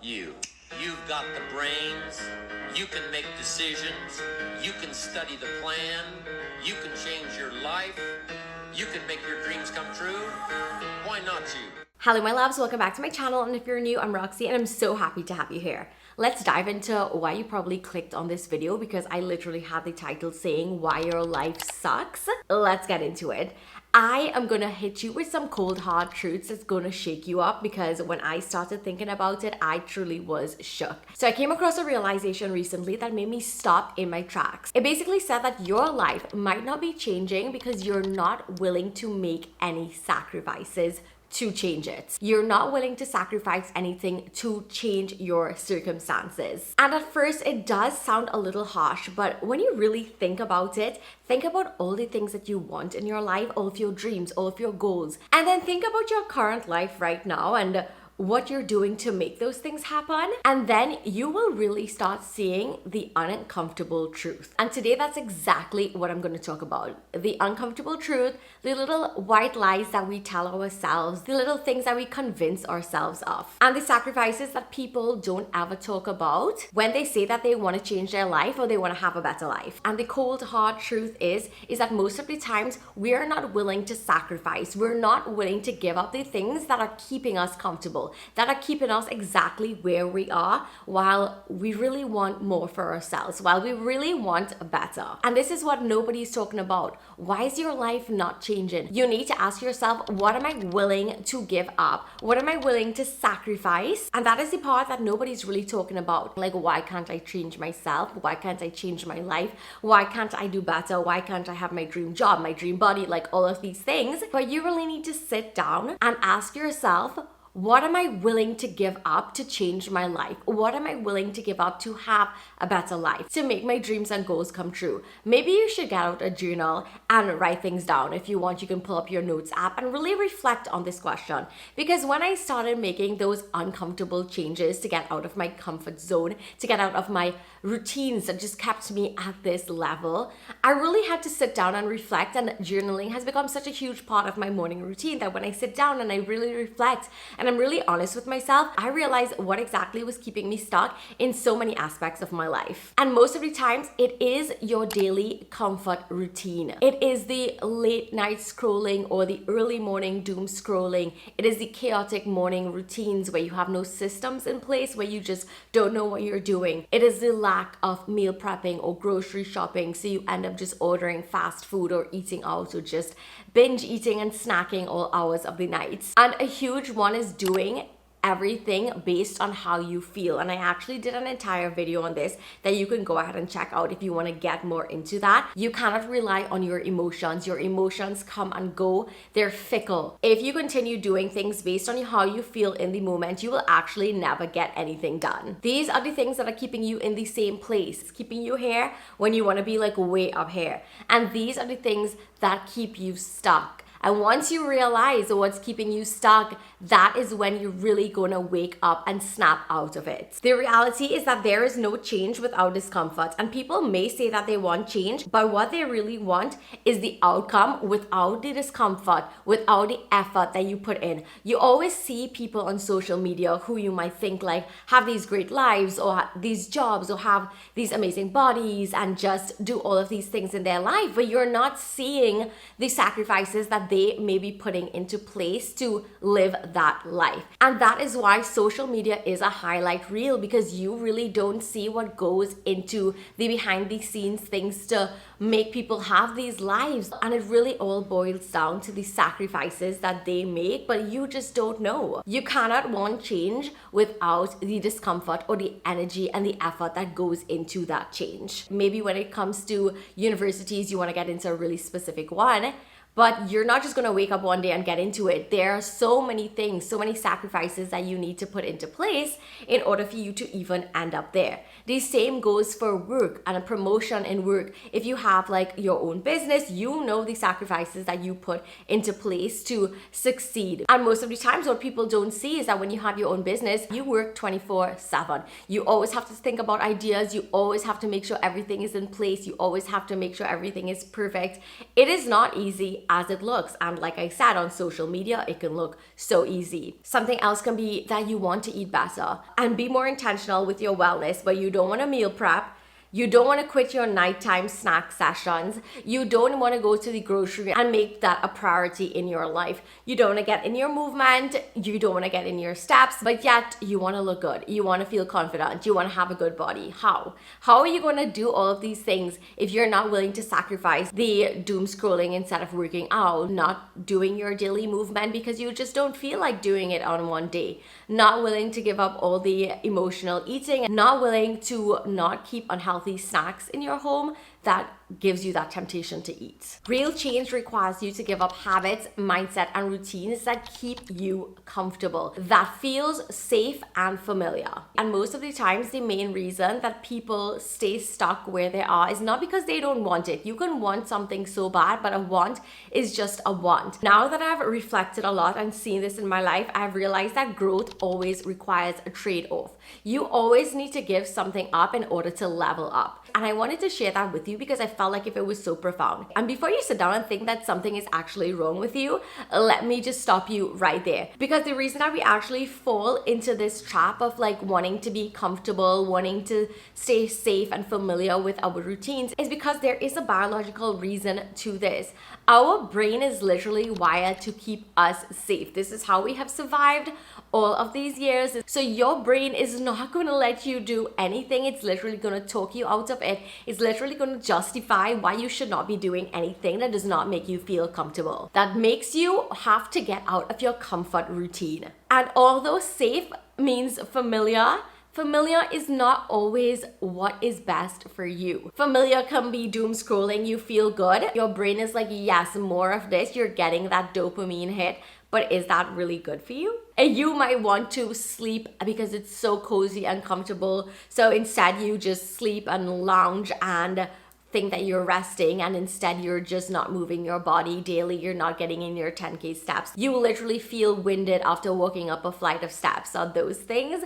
you. You've got the brains, you can make decisions, you can study the plan, you can change your life, you can make your dreams come true. Why not you? Hello my loves, welcome back to my channel, and if you're new, I'm Roxy and I'm so happy to have you here. Let's dive into why you probably clicked on this video, because I literally had the title saying why your life sucks. Let's get into it. I am gonna hit you with some cold hard truths that's gonna shake you up, because when I started thinking about it, I truly was shook. So I came across a realization recently that made me stop in my tracks. It basically said that your life might not be changing because you're not willing to make any sacrifices to change it. You're not willing to sacrifice anything to change your circumstances. And at first it does sound a little harsh, but when you really think about it, think about all the things that you want in your life, all of your dreams, all of your goals, and then think about your current life right now and what you're doing to make those things happen, and then you will really start seeing the uncomfortable truth. And today that's exactly what I'm going to talk about. The uncomfortable truth, the little white lies that we tell ourselves, the little things that we convince ourselves of, and the sacrifices that people don't ever talk about when they say that they want to change their life or they want to have a better life. And the cold hard truth is that most of the times we are not willing to sacrifice. We're not willing to give up the things that are keeping us comfortable, that are keeping us exactly where we are, while we really want more for ourselves, while we really want better. And this is what nobody's talking about. Why is your life not changing? You need to ask yourself, what am I willing to give up? What am I willing to sacrifice? And that is the part that nobody's really talking about. Like, why can't I change myself? Why can't I change my life? Why can't I do better? Why can't I have my dream job, my dream body, like all of these things? But you really need to sit down and ask yourself, what am I willing to give up to change my life? What am I willing to give up to have a better life, to make my dreams and goals come true? Maybe you should get out a journal and write things down. If you want, you can pull up your notes app and really reflect on this question. Because when I started making those uncomfortable changes to get out of my comfort zone, to get out of my routines that just kept me at this level, I really had to sit down and reflect. And journaling has become such a huge part of my morning routine that when I sit down and I really reflect and I'm really honest with myself, I realize what exactly was keeping me stuck in so many aspects of my life. And most of the times, it is your daily comfort routine. It is the late night scrolling or the early morning doom scrolling. It is the chaotic morning routines where you have no systems in place, where you just don't know what you're doing. It is the lack of meal prepping or grocery shopping, so you end up just ordering fast food or eating out or just binge eating and snacking all hours of the night. And a huge one is doing everything based on how you feel. And I actually did an entire video on this that you can go ahead and check out if you want to get more into that. You cannot rely on your emotions. Your emotions come and go. They're fickle. If you continue doing things based on how you feel in the moment, you will actually never get anything done. These are the things that are keeping you in the same place, keeping you here when you want to be like way up here. And these are the things that keep you stuck. And once you realize what's keeping you stuck, that is when you're really gonna wake up and snap out of it. The reality is that there is no change without discomfort. And people may say that they want change, but what they really want is the outcome without the discomfort, without the effort that you put in. You always see people on social media who you might think like have these great lives or these jobs or have these amazing bodies and just do all of these things in their life, but you're not seeing the sacrifices that they may be putting into place to live that life. And that is why social media is a highlight reel, because you really don't see what goes into the behind the scenes things to make people have these lives. And it really all boils down to the sacrifices that they make, but you just don't know. You cannot want change without the discomfort or the energy and the effort that goes into that change. Maybe when it comes to universities, you want to get into a really specific one, but you're not just going to wake up one day and get into it. There are so many things, so many sacrifices that you need to put into place in order for you to even end up there. The same goes for work and a promotion in work. If you have like your own business, you know the sacrifices that you put into place to succeed. And most of the times what people don't see is that when you have your own business, you work 24/7. You always have to think about ideas. You always have to make sure everything is in place. You always have to make sure everything is perfect. It is not easy easy as it looks. And like I said, on social media, it can look so easy. Something else can be that you want to eat better and be more intentional with your wellness, but you don't want to meal prep. You don't want to quit your nighttime snack sessions. You don't want to go to the grocery and make that a priority in your life. You don't want to get in your movement. You don't want to get in your steps, but yet you want to look good. You want to feel confident. You want to have a good body. How? How are you going to do all of these things if you're not willing to sacrifice the doom scrolling instead of working out, not doing your daily movement because you just don't feel like doing it on one day, not willing to give up all the emotional eating, not willing to not keep unhealthy snacks in your home that gives you that temptation to eat. Real change requires you to give up habits, mindset, and routines that keep you comfortable, that feels safe and familiar. And most of the times, the main reason that people stay stuck where they are is not because they don't want it. You can want something so bad, but a want is just a want. Now that I've reflected a lot and seen this in my life, I've realized that growth always requires a trade-off. You always need to give something up in order to level up. And I wanted to share that with you because I felt like if it was so profound. And before you sit down and think that something is actually wrong with you, let me just stop you right there. Because the reason that we actually fall into this trap of like wanting to be comfortable, wanting to stay safe and familiar with our routines is because there is a biological reason to this. Our brain is literally wired to keep us safe. This is how we have survived all of these years. So your brain is not going to let you do anything. It's literally going to talk you out of it. It's literally going to justify why you should not be doing anything that does not make you feel comfortable, that makes you have to get out of your comfort routine. And although safe means familiar, familiar is not always what is best for you. Familiar can be doom scrolling. You feel good. Your brain is like, yes, more of this. You're getting that dopamine hit. But is that really good for you? And you might want to sleep because it's so cozy and comfortable. So instead you just sleep and lounge and think that you're resting, and instead you're just not moving your body daily. You're not getting in your 10K steps. You literally feel winded after walking up a flight of steps. Are those things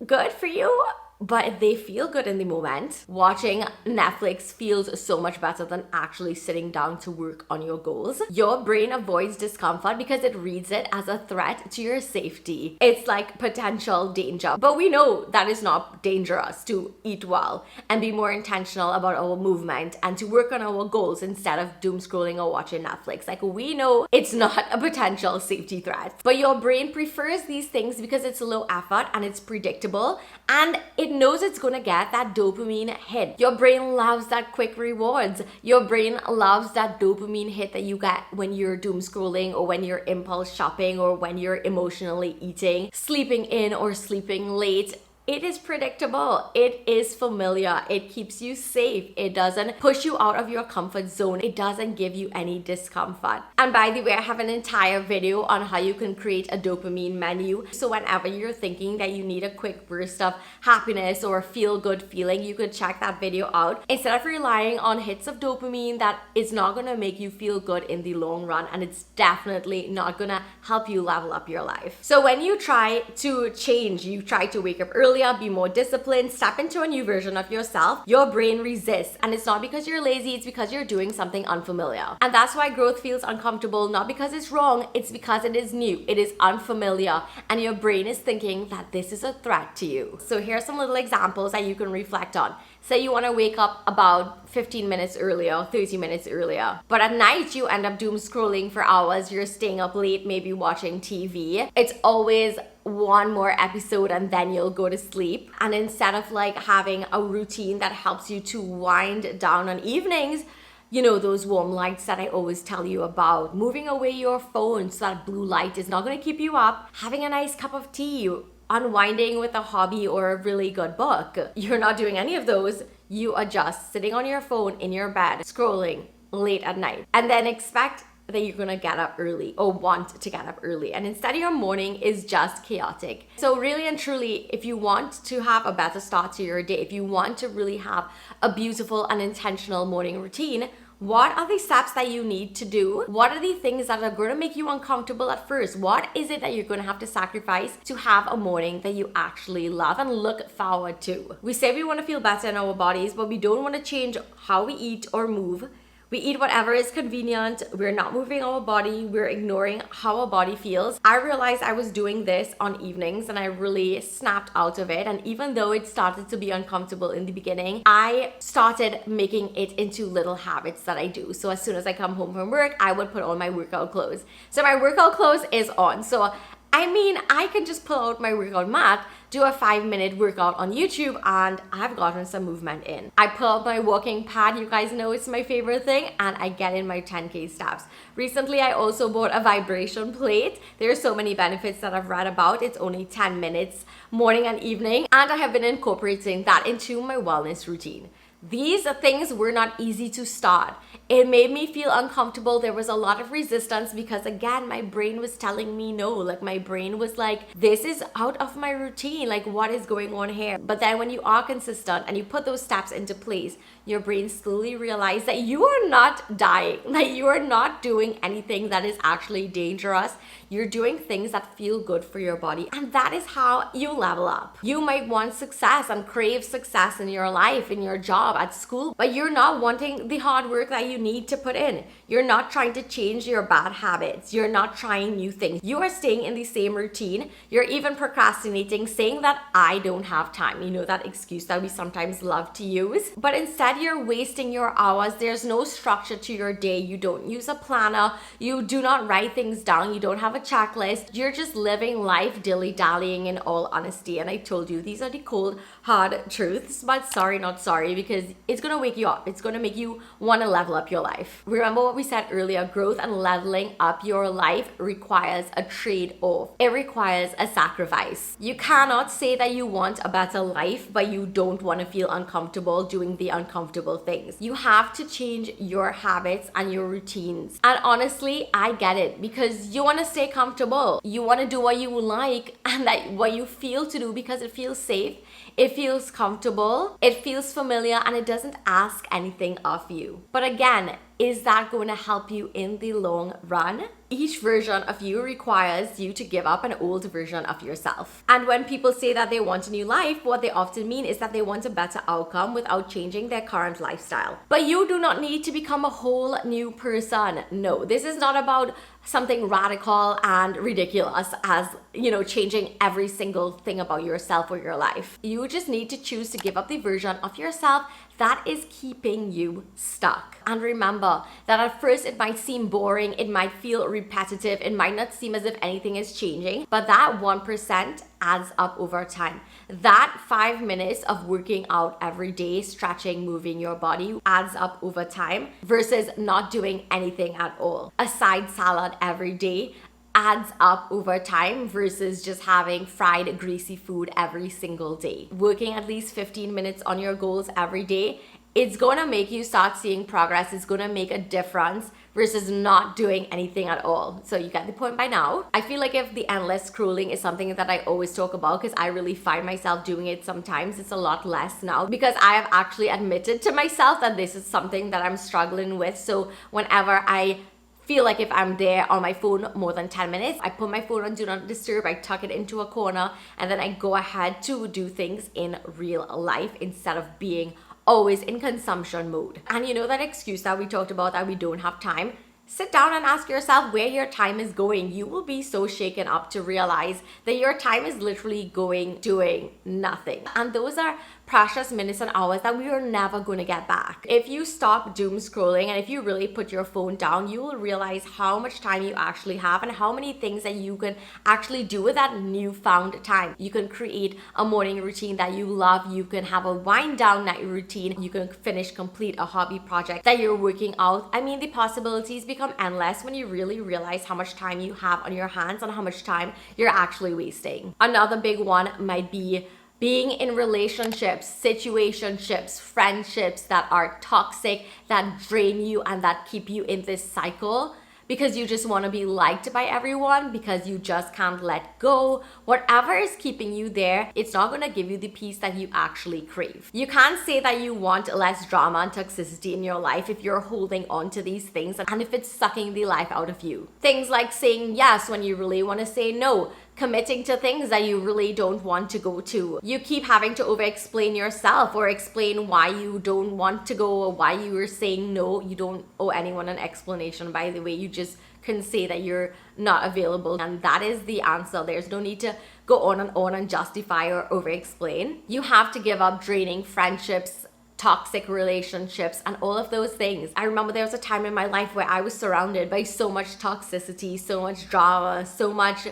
good for you? But they feel good in the moment. Watching Netflix feels so much better than actually sitting down to work on your goals. Your brain avoids discomfort because it reads it as a threat to your safety. It's like potential danger. But we know that is not dangerous to eat well and be more intentional about our movement and to work on our goals instead of doom scrolling or watching Netflix. Like, we know it's not a potential safety threat. But your brain prefers these things because it's low effort and it's predictable and it knows it's gonna get that dopamine hit. Your brain loves that quick rewards. Your brain loves that dopamine hit that you get when you're doom scrolling or when you're impulse shopping or when you're emotionally eating, sleeping in or sleeping late. It is predictable. It is familiar. It keeps you safe. It doesn't push you out of your comfort zone. It doesn't give you any discomfort. And by the way, I have an entire video on how you can create a dopamine menu. So whenever you're thinking that you need a quick burst of happiness or a feel-good feeling, you could check that video out. Instead of relying on hits of dopamine that is not gonna make you feel good in the long run, and it's definitely not gonna help you level up your life. So when you try to change, you try to wake up early, be more disciplined, step into a new version of yourself, your brain resists. And it's not because you're lazy, it's because you're doing something unfamiliar. And that's why growth feels uncomfortable, not because it's wrong, it's because it is new, it is unfamiliar, and your brain is thinking that this is a threat to you. So here are some little examples that you can reflect on. Say you want to wake up about 15 minutes earlier, 30 minutes earlier, but at night you end up doom scrolling for hours. You're staying up late, maybe watching TV. It's always one more episode and then you'll go to sleep. And instead of like having a routine that helps you to wind down on evenings, you know, those warm lights that I always tell you about, moving away your phone so that blue light is not going to keep you up, having a nice cup of tea, unwinding with a hobby or a really good book. You're not doing any of those. You are just sitting on your phone in your bed, scrolling late at night, and then expect that you're gonna get up early or want to get up early. And instead your morning is just chaotic. So really and truly, if you want to have a better start to your day, if you want to really have a beautiful and intentional morning routine, what are the steps that you need to do? What are the things that are going to make you uncomfortable at first? What is it that you're going to have to sacrifice to have a morning that you actually love and look forward to? We say we want to feel better in our bodies, but we don't want to change how we eat or move. We eat whatever is convenient. We're not moving our body. We're ignoring how our body feels. I realized I was doing this on evenings and I really snapped out of it. And even though it started to be uncomfortable in the beginning, I started making it into little habits that I do. So as soon as I come home from work, I would put on my workout clothes. So my workout clothes is on. So I mean, I can just pull out my workout mat, do a 5-minute workout on YouTube, and I've gotten some movement in. I pull out my walking pad, you guys know it's my favorite thing, and I get in my 10K steps. Recently, I also bought a vibration plate. There are so many benefits that I've read about. It's only 10 minutes morning and evening, and I have been incorporating that into my wellness routine. These things were not easy to start. It made me feel uncomfortable. There was a lot of resistance because, again, my brain was telling me no. Like, my brain was like, this is out of my routine. Like, what is going on here? But then when you are consistent and you put those steps into place, your brain slowly realizes that you are not dying, that you are not doing anything that is actually dangerous. You're doing things that feel good for your body. And that is how you level up. You might want success and crave success in your life, in your job, at school, but you're not wanting the hard work that you need to put in. You're not trying to change your bad habits. You're not trying new things. You are staying in the same routine. You're even procrastinating, saying that I don't have time. You know, that excuse that we sometimes love to use. But instead, you're wasting your hours. There's no structure to your day. You don't use a planner. You do not write things down. You don't have a checklist. You're just living life dilly-dallying, in all honesty. And I told you, these are the cold, hard truths, but sorry, not sorry, because it's going to wake you up. It's going to make you want to level up your life. Remember what we said earlier, growth and leveling up your life requires a trade-off. It requires a sacrifice. You cannot say that you want a better life, but you don't want to feel uncomfortable doing the uncomfortable things. You have to change your habits and your routines. And honestly, I get it, because you want to stay comfortable. You want to do what you like and that what you feel to do, because it feels safe, it feels comfortable, it feels familiar, and it doesn't ask anything of you. But again, is that going to help you in the long run? Each version of you requires you to give up an old version of yourself. And when people say that they want a new life, what they often mean is that they want a better outcome without changing their current lifestyle. But you do not need to become a whole new person. No, this is not about something radical and ridiculous as, you know, changing every single thing about yourself or your life. You just need to choose to give up the version of yourself that is keeping you stuck. And remember that at first it might seem boring, it might feel repetitive, it might not seem as if anything is changing, but that 1% adds up over time. That 5 minutes of working out every day, stretching, moving your body adds up over time versus not doing anything at all. A side salad every day adds up over time versus just having fried, greasy food every single day. Working at least 15 minutes on your goals every day, it's gonna make you start seeing progress. It's gonna make a difference versus not doing anything at all. So you get the point by now. I feel like if the endless scrolling is something that I always talk about, because I really find myself doing it sometimes, it's a lot less now because I have actually admitted to myself that this is something that I'm struggling with. So whenever I feel like if I'm there on my phone more than 10 minutes, I put my phone on do not disturb, I tuck it into a corner, and then I go ahead to do things in real life instead of being always in consumption mode. And you know that excuse that we talked about, that we don't have time? Sit down and ask yourself where your time is going. You will be so shaken up to realize that your time is literally going doing nothing. And those are precious minutes and hours that we are never going to get back. If you stop doom scrolling and if you really put your phone down, you will realize how much time you actually have and how many things that you can actually do with that newfound time. You can create a morning routine that you love. You can have a wind down night routine. You can complete a hobby project that you're working out. I mean, the possibilities become endless when you really realize how much time you have on your hands and how much time you're actually wasting. Another big one might be being in relationships, situationships, friendships that are toxic, that drain you and that keep you in this cycle because you just want to be liked by everyone, because you just can't let go. Whatever is keeping you there, it's not going to give you the peace that you actually crave. You can't say that you want less drama and toxicity in your life if you're holding on to these things and if it's sucking the life out of you. Things like saying yes when you really want to say no. committing to things that you really don't want to go to. You keep having to over-explain yourself or explain why you don't want to go or why you are saying no. You don't owe anyone an explanation, by the way. You just can say that you're not available, and that is the answer. There's no need to go on and justify or over-explain. You have to give up draining friendships, toxic relationships, and all of those things. I remember there was a time in my life where I was surrounded by so much toxicity, so much drama, so much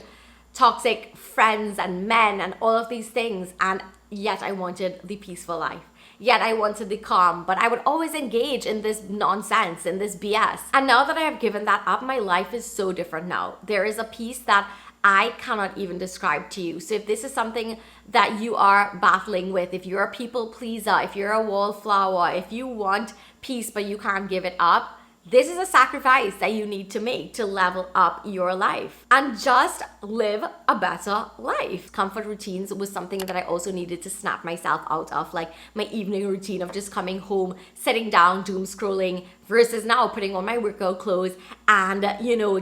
toxic friends and men and all of these things, and yet I wanted the peaceful life. Yet I wanted the calm, but I would always engage in this nonsense, in this BS. And now that I have given that up, my life is so different now. There is a peace that I cannot even describe to you. So if this is something that you are battling with, if you're a people pleaser, if you're a wallflower, if you want peace but you can't give it up, this is a sacrifice that you need to make to level up your life and just live a better life. Comfort routines was something that I also needed to snap myself out of, like my evening routine of just coming home, sitting down, doom scrolling, versus now putting on my workout clothes and,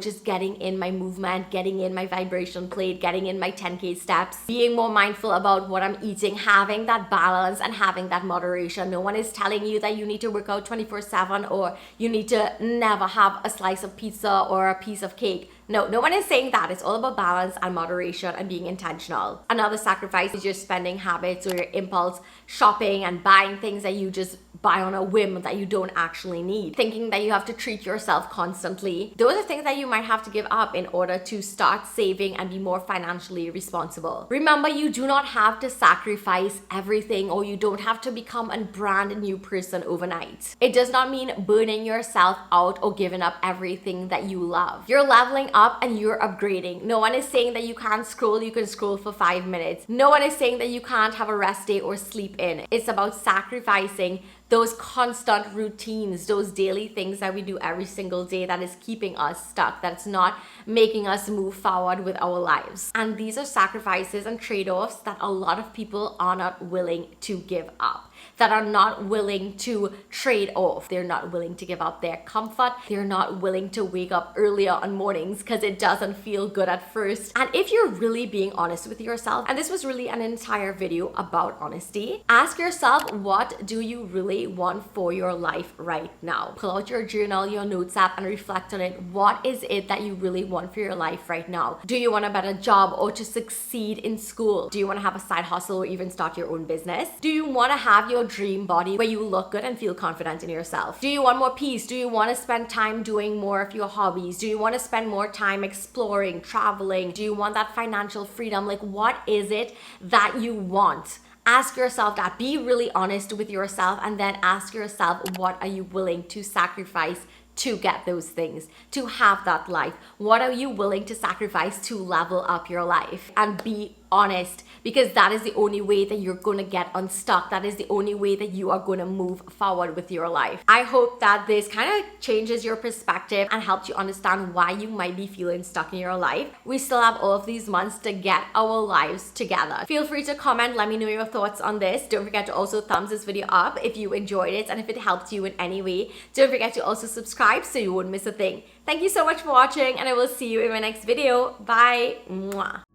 just getting in my movement, getting in my vibration plate, getting in my 10K steps, being more mindful about what I'm eating, having that balance and having that moderation. No one is telling you that you need to work out 24/7 or you need to never have a slice of pizza or a piece of cake. No one is saying that. It's all about balance and moderation and being intentional. Another sacrifice is your spending habits or your impulse shopping and buying things that you just buy on a whim that you don't actually need. Thinking that you have to treat yourself constantly. Those are things that you might have to give up in order to start saving and be more financially responsible. Remember, you do not have to sacrifice everything, or you don't have to become a brand new person overnight. It does not mean burning yourself out or giving up everything that you love. You're leveling up and you're upgrading. No one is saying that you can't scroll, you can scroll for 5 minutes. No one is saying that you can't have a rest day or sleep in. It's about sacrificing those constant routines, those daily things that we do every single day that is keeping us stuck, that's not making us move forward with our lives. And these are sacrifices and trade-offs that a lot of people are not willing to give up, that are not willing to trade off. They're not willing to give up their comfort. They're not willing to wake up earlier on mornings because it doesn't feel good at first. And if you're really being honest with yourself, and this was really an entire video about honesty, ask yourself, what do you really want for your life right now? Pull out your journal, your notes app, and reflect on it. What is it that you really want for your life right now? Do you want a better job or to succeed in school? Do you want to have a side hustle or even start your own business? Do you want to have your dream body where you look good and feel confident in yourself? Do you want more peace? Do you want to spend time doing more of your hobbies? Do you want to spend more time exploring, traveling? Do you want that financial freedom? Like, what is it that you want? Ask yourself that. Be really honest with yourself, and then ask yourself, what are you willing to sacrifice to get those things, to have that life? What are you willing to sacrifice to level up your life? And be honest, because that is the only way that you're going to get unstuck. That is the only way that you are going to move forward with your life. I hope that this kind of changes your perspective and helps you understand why you might be feeling stuck in your life. We still have all of these months to get our lives together. Feel free to comment. Let me know your thoughts on this. Don't forget to also thumbs this video up if you enjoyed it and if it helped you in any way. Don't forget to also subscribe so you won't miss a thing. Thank you so much for watching, and I will see you in my next video. Bye. Mwah.